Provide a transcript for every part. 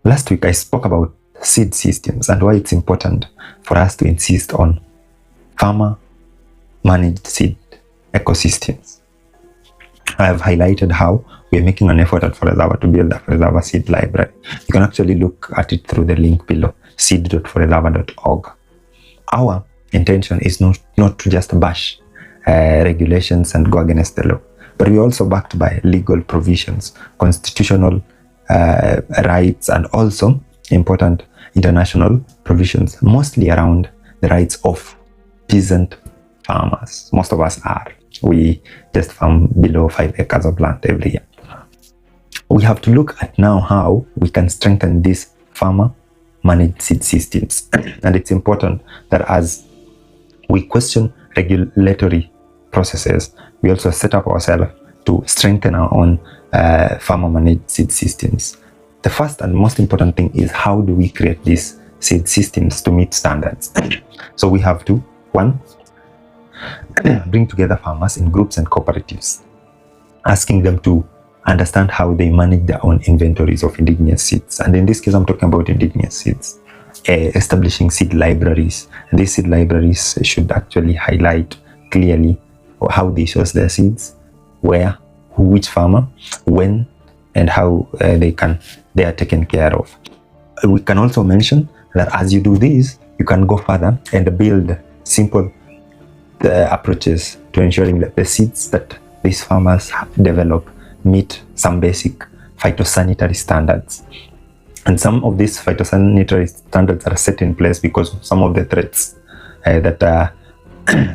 Last week, I spoke about seed systems and why it's important for us to insist on farmer-managed seed ecosystems. I have highlighted how we are making an effort at Forezava to build a Forezava seed library. You can actually look at it through the link below, seed.forezava.org. Our intention is not to just bash regulations and go against the law, but we're also backed by legal provisions, constitutional rights, and also important international provisions, mostly around the rights of peasant farmers. Most of us are. We just farm below 5 acres of land every year. We have to look at now how we can strengthen these farmer-managed seed systems. And it's important that as we question regulatory processes, we also set up ourselves to strengthen our own farmer-managed seed systems. The first and most important thing is, how do we create these seed systems to meet standards? So we have to, one, bring together farmers in groups and cooperatives, asking them to understand how they manage their own inventories of indigenous seeds. And in this case, I'm talking about indigenous seeds. Establishing seed libraries. And these seed libraries should actually highlight clearly how they source their seeds, where, which farmer, when, and how they are taken care of. We can also mention that as you do this, you can go further and build simple approaches to ensuring that the seeds that these farmers develop meet some basic phytosanitary standards. And some of these phytosanitary standards are set in place because of some of the threats that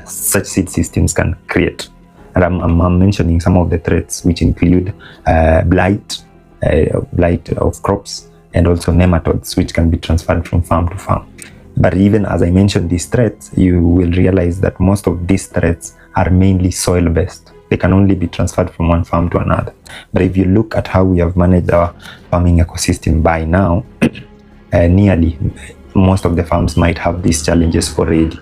such seed systems can create. And I'm mentioning some of the threats, which include blight of crops, and also nematodes, which can be transferred from farm to farm. But even as I mentioned these threats, you will realize that most of these threats are mainly soil-based. They can only be transferred from one farm to another. But if you look at how we have managed our farming ecosystem by now, nearly most of the farms might have these challenges already.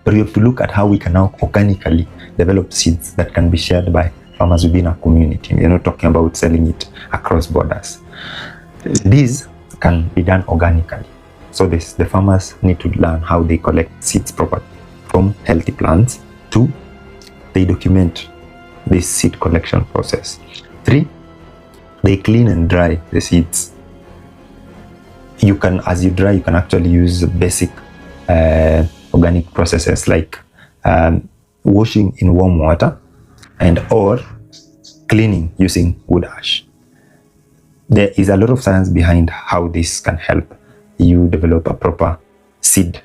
But we have to look at how we can now organically develop seeds that can be shared by farmers within a community. We're not talking about selling it across borders. These can be done organically. So the farmers need to learn how they collect seeds properly from healthy plants. 2, they document this seed collection process. 3, they clean and dry the seeds. As you dry, you can actually use basic organic processes like washing in warm water or cleaning using wood ash. There is a lot of science behind how this can help you develop a proper seed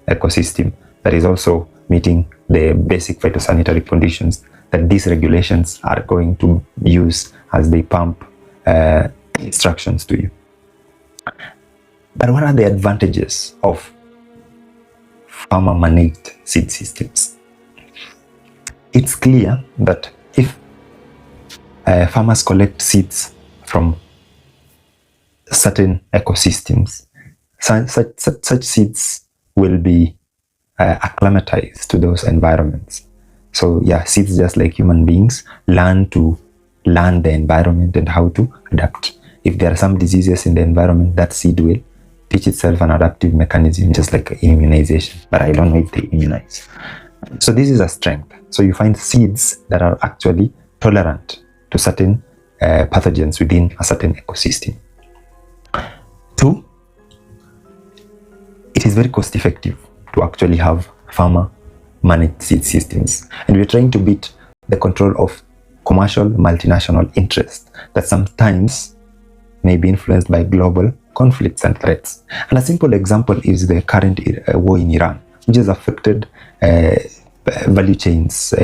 ecosystem that is also meeting the basic phytosanitary conditions that these regulations are going to use as they pump instructions to you. But what are the advantages of farmer-managed seed systems? It's clear that if farmers collect seeds from certain ecosystems, such seeds will be acclimatized to those environments. So yeah, seeds, just like human beings, learn the environment and how to adapt. If there are some diseases in the environment, that seed will teach itself an adaptive mechanism, just like immunization. But I don't know if they immunize. So this is a strength. So you find seeds that are actually tolerant to certain pathogens within a certain ecosystem. 2, it is very cost effective to actually have farmer-managed seed systems. And we're trying to beat the control of commercial multinational interests that sometimes may be influenced by global conflicts and threats. And a simple example is the current war in Iran, which has affected value chains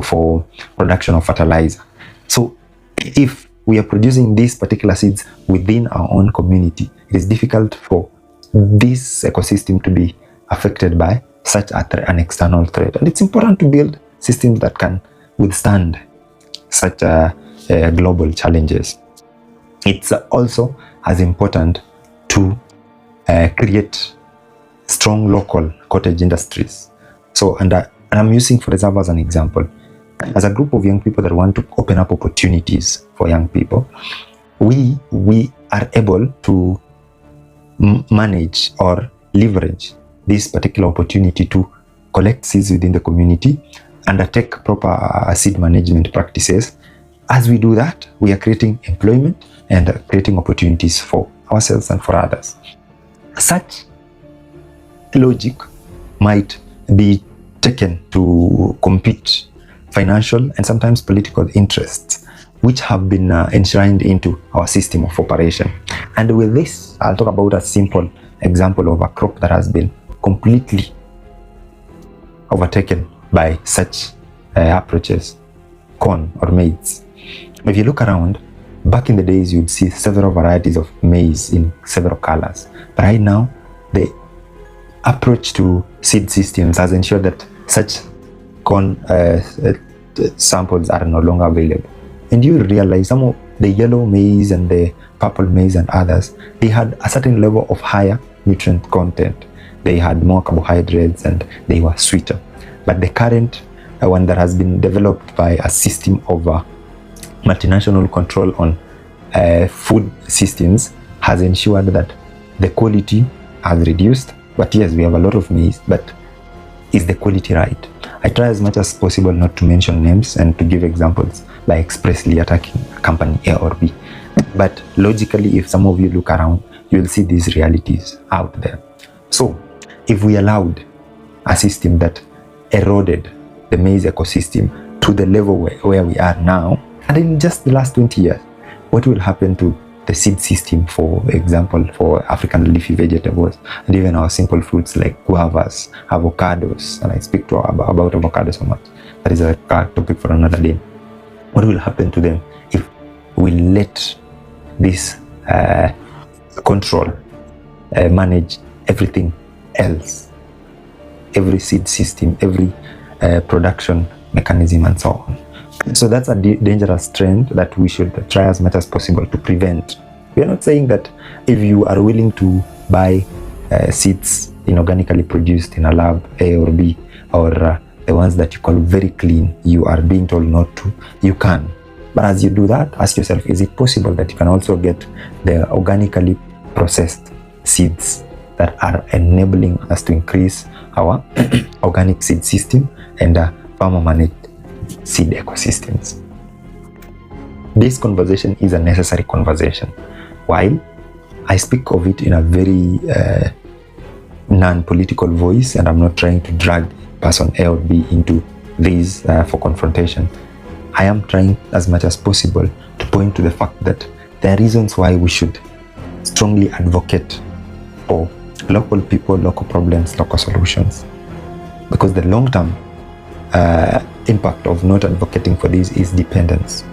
for production of fertilizer. So if we are producing these particular seeds within our own community, it is difficult for this ecosystem to be affected by such an external threat. And it's important to build systems that can withstand such global challenges. It's also as important to create strong local cottage industries. So, and I'm using Forezava as an example. As a group of young people that want to open up opportunities for young people, we are able to manage or leverage this particular opportunity to collect seeds within the community, undertake proper seed management practices. As we do that, we are creating employment and creating opportunities for ourselves and for others. Such logic might be taken to compete financial and sometimes political interests which have been enshrined into our system of operation. And with this, I'll talk about a simple example of a crop that has been completely overtaken by such approaches: corn or maize. If you look around, back in the days, you'd see several varieties of maize in several colors. But right now, the approach to seed systems has ensured that such corn samples are no longer available. And you realize some of the yellow maize and the purple maize and others, they had a certain level of higher nutrient content. They had more carbohydrates and they were sweeter. But the current one that has been developed by a system of multinational control on food systems has ensured that the quality has reduced. But yes, we have a lot of maize, but is the quality right? I try as much as possible not to mention names and to give examples by expressly attacking a company A or B. But logically, if some of you look around, you'll see these realities out there. So if we allowed a system that eroded the maize ecosystem to the level where we are now, and in just the last 20 years, what will happen to the seed system, for example, for African leafy vegetables, and even our simple fruits like guavas, avocados, and I speak about avocados so much. That is a topic for another day. What will happen to them if we let this control manage everything else, every seed system, every production mechanism, and so on? So that's a dangerous trend that we should try as much as possible to prevent. We are not saying that if you are willing to buy seeds inorganically produced in a lab A or B, or the ones that you call very clean, you are being told not to. You can. But as you do that, ask yourself, is it possible that you can also get the organically processed seeds that are enabling us to increase our organic seed system and farmer managed seed ecosystems? This conversation is a necessary conversation. While I speak of it in a very non-political voice, and I'm not trying to drag person A or B into this for confrontation, I am trying as much as possible to point to the fact that there are reasons why we should strongly advocate for local people, local problems, local solutions. Because the long-term impact of not advocating for this is dependence.